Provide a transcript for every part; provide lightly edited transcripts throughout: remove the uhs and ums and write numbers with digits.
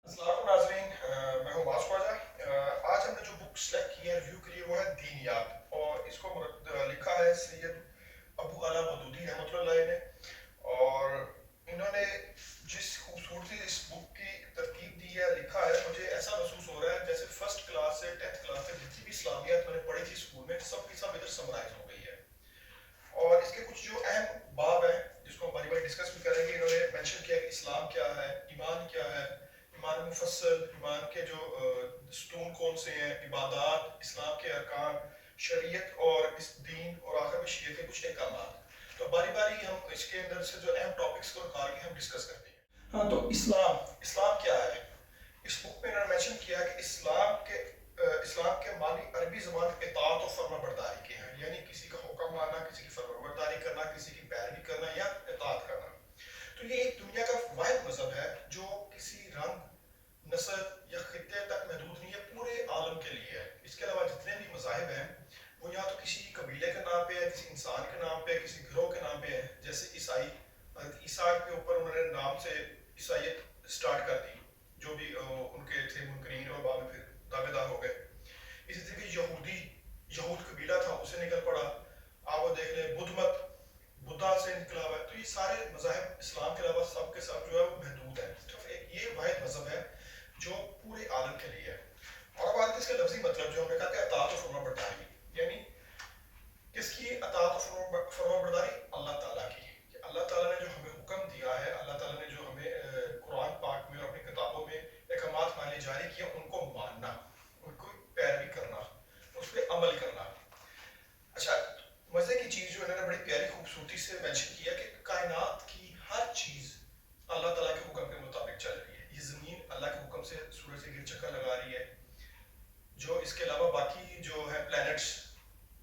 السلام علیکم ناظرین، میں ہوں معاذ خواجہ۔ آج ہم نے جو بک سلیکٹ کی ہے ریویو کے لیے وہ ہے دینیات، اور اس کو لکھا ہے سید ابو اعلیٰ مودودی رحمۃ اللہ علیہ نے، اور انہوں نے جس خوبصورتی سے اس بک کی ترتیب دی ہے، لکھا ہے، مجھے ایسا محسوس ہو رہا ہے جیسے فرسٹ کلاس سے 10th کلاس تک جتنی بھی اسلامیات میں نے پڑھی تھی اسکول میں، سب کی سب ادھر سمرائز ہو گئی ہے۔ اور اس کے کچھ جو اہم باب ہیں جس کو ہم باری باری ڈسکس بھی کریں گے، انہوں نے مینشن کیا کہ اسلام کیا ہے، ایمان کیا ہے، ایمان مفصل، ایمان کے جو ستون کون سے ہیں، عبادات، اسلام کے ارکان، شریعت اور اس دین، اور آخر میں شریعت کے کچھ احکامات۔ تو باری باری ہم اس کے اندر سے جو اہم ٹاپکس کو نکال کے ہم ڈسکس کرتے ہیں۔ ہاں، تو اسلام کیا ہے؟ اس بک میں انہوں نے مینشن کیا ہے کہ اسلام کے معنی عربی زبان میں اطاعت و فرما برداری کے ہیں، یعنی کسی کا حکم ماننا، کسی کی فرما برداری کرنا، کسی کی پیروی کرنا یا اطاعت کرنا۔ تو یہ ایک دنیا کا واحد مذہب ہے جو کسی رنگ، نسل یا خطے تک محدود نہیں ہے، پورے عالم کے لیے ہے۔ اس کے علاوہ جتنے بھی مذاہب ہیں وہ یا تو کسی قبیلے کے نام پہ ہے، کسی انسان کے نام پہ، کسی گروہ کے نام پہ ہے، جیسے عیسائی، حضرت عیسیٰ کے اوپر انہوں نے نام سے عیسائیت سٹارٹ کر دی، جو بھی ان کے تھے منکرین اور بعد میں پھر دعوے دار ہو گئے۔ اسی طریقے یہود قبیلہ تھا، اسے نکل پڑا۔ آپ وہ دیکھ لیں بدھ مت، بدھا سے نکلا ہوا ہے۔ تو یہ سارے مذاہب اسلام کے علاوہ سب کے سب جو ہے وہ محدود ہیں، صرف ایک یہ واحد مذہب ہے جو پورے عالم کے لیے ہے۔ اور اب آتے اس کے لفظی مطلب، جو ہم نے کہا کہ اطاعت و فرما برداری، یعنی کس کی اطاعت و فرما برداری؟ اللہ تعالیٰ کی، کہ اللہ تعالیٰ نے جو ہمیں حکم دیا ہے، اللہ تعالیٰ نے جو ہمیں قرآن پاک میں اور اپنی کتابوں میں احکامات ہمارے لیے جاری کیا، ان کو ماننا، ان کو پیروی کرنا، اس پہ عمل کرنا۔ اچھا، مزے کی چیز جو انہوں نے بڑی پیاری خوبصورتی سے مینشن کیا کہ کائنات کی ہر چیز اللہ تعالیٰ کے حکم کے مطابق چل رہی ہے۔ یہ زمین اللہ کے حکم سے سورج سے گر چکر لگا رہی ہے، جو اس کے علاوہ باقی جو ہے پلانٹس،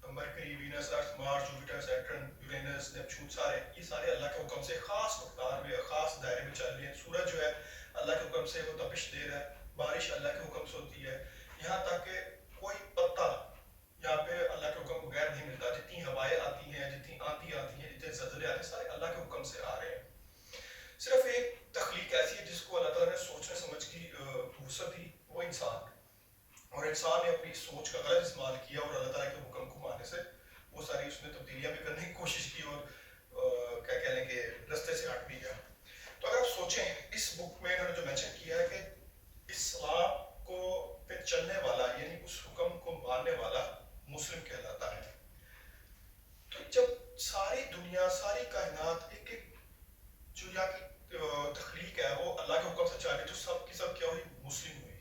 مرکری، وینس، ارتھ، مارس، جوپیٹر، سیٹرن، یورینس، نیپچون، یہ سارے اللہ کے حکم سے خاص مقدار میں، خاص دائرے میں چل رہی ہیں۔ سورج جو ہے اللہ کے حکم سے وہ تپش دے رہا ہے، بارش اللہ کے حکم سے ہوتی ہے، یہاں تک کہ کوئی پتا یہاں پہ اللہ کے حکم بغیر نہیں ملتا۔ جتنی ہوائیں آتی ہیں، جتنی آندھی آتی ہیں، جتنے زلزلے آتے ہیں، سارے اللہ کے حکم سے آ رہے ہیں۔ صرف ایک تخلیق ایسی ہے جس کو اللہ تعالیٰ نے سوچنے سمجھ کی وسعت دی، وہ انسان، اور انسان نے اپنی سوچ کا غلط استعمال کیا اور اللہ تعالیٰ کے حکم کو ماننے سے وہ ساری اس نے تبدیلیاں بھی کرنے کی کوشش کی، اور کیا کہہ لیں کہ رستے سے ہٹ بھی گیا۔ تو اگر آپ سوچیں، اس بک میں انہوں نے جو مینشن کیا ہے کہ اسلام کو پہ چلنے والا، یعنی اس حکم کو ماننے والا مسلم کہلاتا ہے۔ تو جب ساری دنیا، ساری کائنات، ایک ایک جو یہاں کی تخلیق ہے وہ اللہ کے حکم سے چل رہی، تو سب کی سب کیا ہوئی؟ مسلم ہوئی۔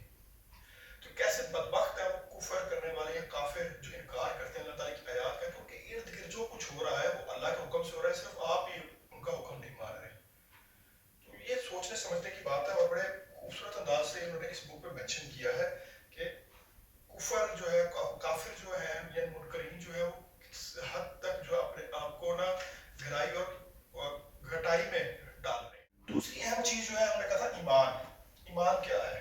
تو کیسے بدبخت ہے وہ کفر کرنے والے یا کافر جو انکار کرتے ہیں اللہ تعالیٰ کی آیات کا، کہ ان کے ارد گرد جو کچھ ہو رہا ہے وہ اللہ کے حکم سے ہو رہا ہے، صرف آپ ہی ان کا حکم نہیں مان رہے۔ تو یہ سوچنے سمجھنے کی بات ہے، اور بڑے خوبصورت انداز سے انہوں نے اس بک میں مینشن کیا ہے کہ کفر جو ہے، کافر جو ہے یا منکرین جو ہے، وہ کس حد تک جو اپنے آپ کو نا گہرائی اور گھٹائی میں ڈال رہے ہیں۔ دوسری اہم چیز جو ہے، ہم نے کہا تھا ایمان۔ ایمان کیا ہے؟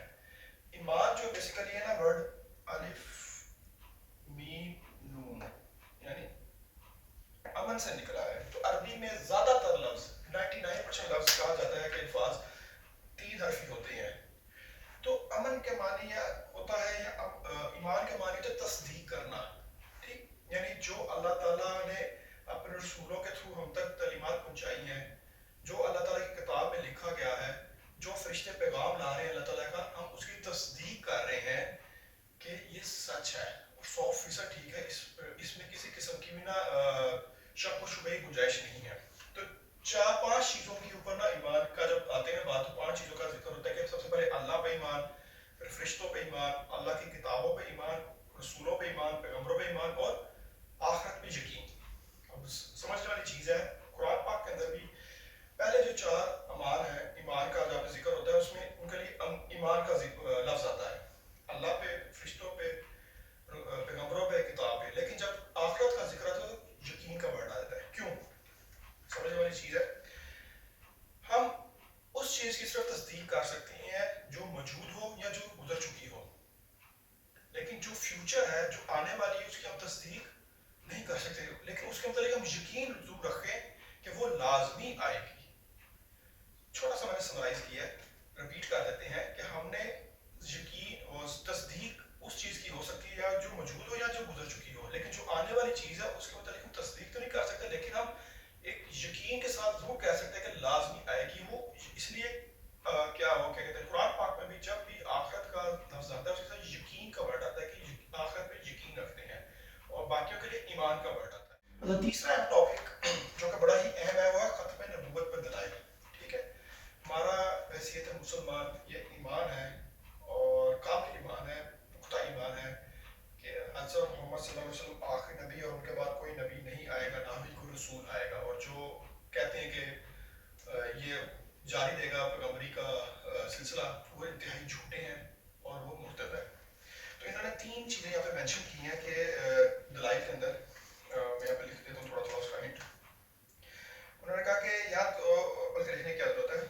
ایمان جو بیسیکلی ہے نا ورڈ الف میم نون، یعنی امن سے نکلا ہے۔ تو عربی میں زیادہ تر لفظ، 99% لفظ کہا جاتا ہے کہ الفاظ 3 حرفی ہوتے ہیں۔ تو امن کے معنی ہوتا ہے، یا ایمان کے معنی ہوتا ہے تصدیق کرنا، ٹھیک؟ یعنی جو اللہ تعالیٰ نے اپنے رسولوں کے تھرو ہم تک تعلیمات پہنچائی ہیں، جو اللہ تعالیٰ کی کتاب میں لکھا گیا ہے، جو فرشتے پیغام لا رہے ہیں اللہ تعالیٰ کا، ہم اس کی تصدیق کر رہے ہیں کہ یہ سچ ہے اور 100% ٹھیک ہے، اس میں کسی قسم کی بھی نا شک و شبہ کی گنجائش نہیں ہے۔ تو 4-5 چیزوں کے اوپر نا ایمان کا جب آتے ہیں بات، تو 5 چیزوں کا ذکر ہوتا ہے کہ سب سے پہلے اللہ پہ ایمان، پھر فرشتوں پہ ایمان، اللہ کی کتابوں پہ ایمان، رسولوں پہ ایمان، پیغمبروں پہ ایمان، اور آخرت پہ یقین۔ اب سمجھنے والی چیز ہے، قرآن پاک کے اندر بھی پہلے جو 4 امان ہیں، ایمان کا جب ذکر ہوتا ہے، اس میں ان کے لیے ایمان کا لفظ آتا ہے، اللہ پہ، فرشتوں پہ، پیغمبروں پہ، کتاب پہ۔ لیکن جب آخرت کا ذکر آتا ہے تو یقین کا ورڈ آتا ہے۔ کیوں؟ سمجھنے والی چیز ہے، ہم اس چیز کی صرف تصدیق کر سکتے ہیں جو موجود ہو یا جو گزر چکی ہو، لیکن جو فیوچر ہے، جو آنے والی ہے، اس کی ہم تصدیق نہیں کر سکتے، لیکن اس کے متعلق ہم یقین ضرور رکھیں کہ وہ لازمی آئے گی۔ چھوٹا سا میں نے سمرائز کیا ہے، ریپیٹ کر دیتے ہیں کہ ہم نے تیسرا اہم ٹاپک جو کہ بڑا ہی اہم ہے وہ ہے ختم نبوت پر دلائل. ٹھیک ہے, ہمارا حیثیت مسلمان یہ ایمان ہے اور کامل ایمان ہے, پختہ ایمان ہے کہ حضرت محمد صلی اللہ علیہ وسلم آخری نبی اور ان کے بعد کوئی نبی نہیں آئے گا, نہ ہی کوئی رسول آئے گا. اور جو کہتے ہیں کہ یہ جاری دے گا پیغمبری کا سلسلہ, وہ انتہائی جھوٹے ہیں اور وہ مرتد ہے. تو انہوں نے تین چیزیں یہاں پہ مینشن کی ہیں کہ دلائل کے اندر, میں یہاں پہ لکھ دیتا ہوں تھوڑا تھوڑا اس کا ہنٹ. انہوں نے کہا کہ یہاں بلکہ لکھنے کی کیا ضرورت ہے,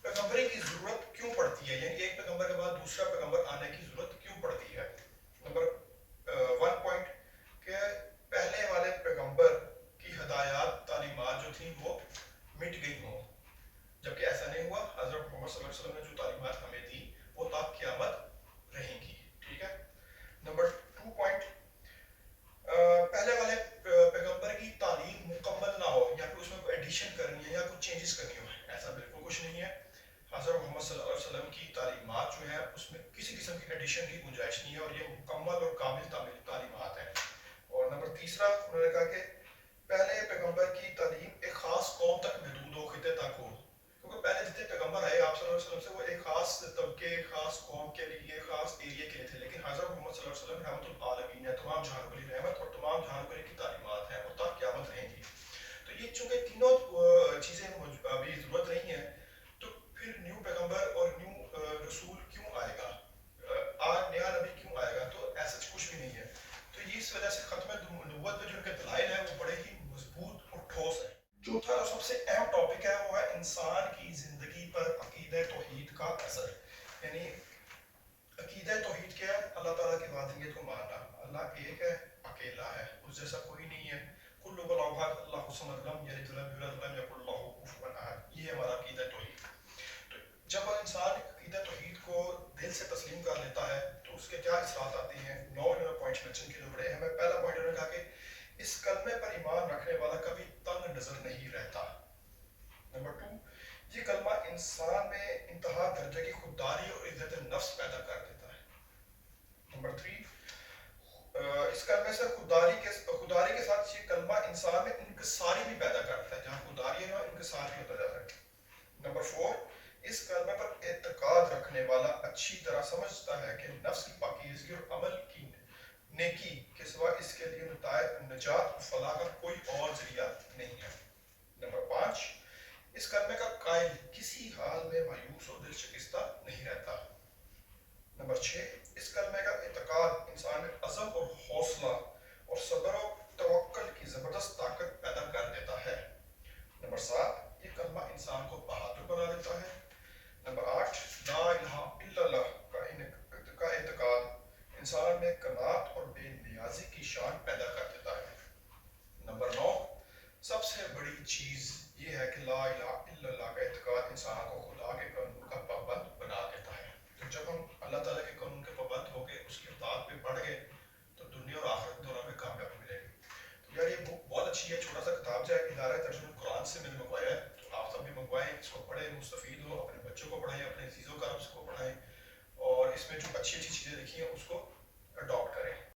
پیغمبری کی ضرورت کیوں پڑتی ہے, یعنی ایک پیغمبر کے بعد دوسرا پیغمبر آنے کی ضرورت کیوں پڑتی ہے. نمبر 1 پوائنٹ کہ پہلے والے پیغمبر کی ہدایات تعلیمات جو تھیں وہ مٹ گئی ہوں, جبکہ ایسا نہیں ہوا. حضرت محمد صلی اللہ علیہ وسلم نے جو تعلیمات ہمیں دی وہ تا قیامت رہیں گی. ٹھیک ہے. نمبر 2 پوائنٹ, پہلے والے پیغمبر کی تعلیم مکمل نہ ہو یا پھر اس میں کوئی ایڈیشن کرنی ہے یا کچھ چینجز کرنی ہو, ایسا بالکل کچھ نہیں ہے. حضرت محمد صلی اللہ علیہ وسلم کی تعلیمات جو ہیں اس میں کسی قسم کی ایڈیشن کی گنجائش نہیں ہے اور یہ مکمل اور کامل تعلیمات ہیں. اور نمبر تیسرا انہوں نے کہا کہ پہلے پیغمبر کی تعلیم ایک خاص قوم تک محدود ہو, خطے تک ہو, کیونکہ پہلے جتنے پیغمبر آئے آپ صلی اللہ علیہ وسلم سے وہ ایک خاص طبقے, خاص قوم کے لیے, خاص ایریا کے لیے تھے. لیکن حضرت محمد صلی اللہ علیہ وسلم رحمت العالمین ہے, تمام جہان کے لیے رحمت اور تمام جہان کے لیے کی تعلیمات ہیں اور تا قیامت رہیں گی. تو یہ چونکہ تینوں چیزیں ابھی ضرورت نہیں ہے, تو پھر نیو پیغمبر اور نیو رسول کیوں آئے گا, نیا نبی کیوں آئے گا, تو ایسا کچھ بھی نہیں ہے. تو یہ اس وجہ سے ختم نبوت پہ جو ان کے دلائل ہیں وہ بڑے ہی مضبوط اور ٹھوس ہیں. چوتھا جو سب سے اہم ٹاپک ہے وہ ہے انسان کی زندگی پر عقیدہ توحید کا اثر. یعنی عقیدہ توحید کیا ہے, اللہ تعالیٰ کی وحدانیت کو ماننا, اللہ ایک ہے, اکیلا ہے, اس جیسا کوئی نہیں ہے. کل قل احد اللہ الصمد لم یلد ولم یولد ولم یکن له کفوا احد, یہ ہے ہمارا عقیدہ توحید. تو جب انسان عقیدہ توحید کو دل سے تسلیم کر لیتا ہے تو اس کے کیا اثرات آتے ہیں. 9 پوائنٹس مینشن کیے جو بڑے اہم ہے. پہلا پوائنٹ انہوں نے کہا کہ اس کلمے پر ایمان رکھنے والا کبھی تنگ نظر نہیں رہتا. نمبر 2, یہ کلمہ انسان میں انتہا درجے کی خودداری اور عزت نفس پیدا کر دیتا ہے. نمبر 3, اس کلمے سے خودداری کے ساتھ یہ کلمہ انسان میں انکساری بھی پیدا کرتا ہے, جہاں خودداری ہے انکسار بھی ہوتا جاتا ہے. نمبر 4, اس کلمے پر اعتقاد رکھنے والا اچھی طرح سمجھتا ہے کہ نفس کی پاکیزگی اور عمل کی نیکی کے سوا اس کے لیے نجات و فلاح کا کوئی اور ذریعہ نہیں ہے. نمبر 5, اس کلمے کا قائل کسی حال میں مایوس اور دل شکستہ نہیں رہتا. نمبر 6, اس کلمے کا اعتقاد انسان میں عزم اور حوصلہ اور صبر و توکل کی زبردست طاقت پیدا کر دیتا ہے. نمبر 7, یہ کلمہ انسان کو بہادر بنا دیتا ہے. نمبر 8, لا الہ الا اللہ کا اعتقاد انسان میں قناعت اور بے نیازی کی شان پیدا کر دیتا ہے. نمبر 9, سب سے بڑی چیز یہ ہے کہ لا الہ الا اللہ کا اعتقاد انسان کو خدا کے قانون کا پابند بنا دیتا ہے. تو جب ہم اللہ تعالیٰ کے قانون کے پابند ہو کے اس کی اطاعت پہ بڑھ گئے تو دنیا اور آخرت دونوں میں کامیابی ملے گی. تو یار یہ بک بہت اچھی ہے, چھوٹا سا کتاب جو ہے ادارہ ترجمہ قرآن سے میں نے منگوایا ہے, تو آپ سب بھی منگوائیں, اس کو پڑھیں, مستفید ہو, اپنے بچوں کو پڑھائیں, اپنے عزیزوں کا اس کو پڑھائیں, اور اس میں جو اچھی اچھی چیزیں لکھی ہیں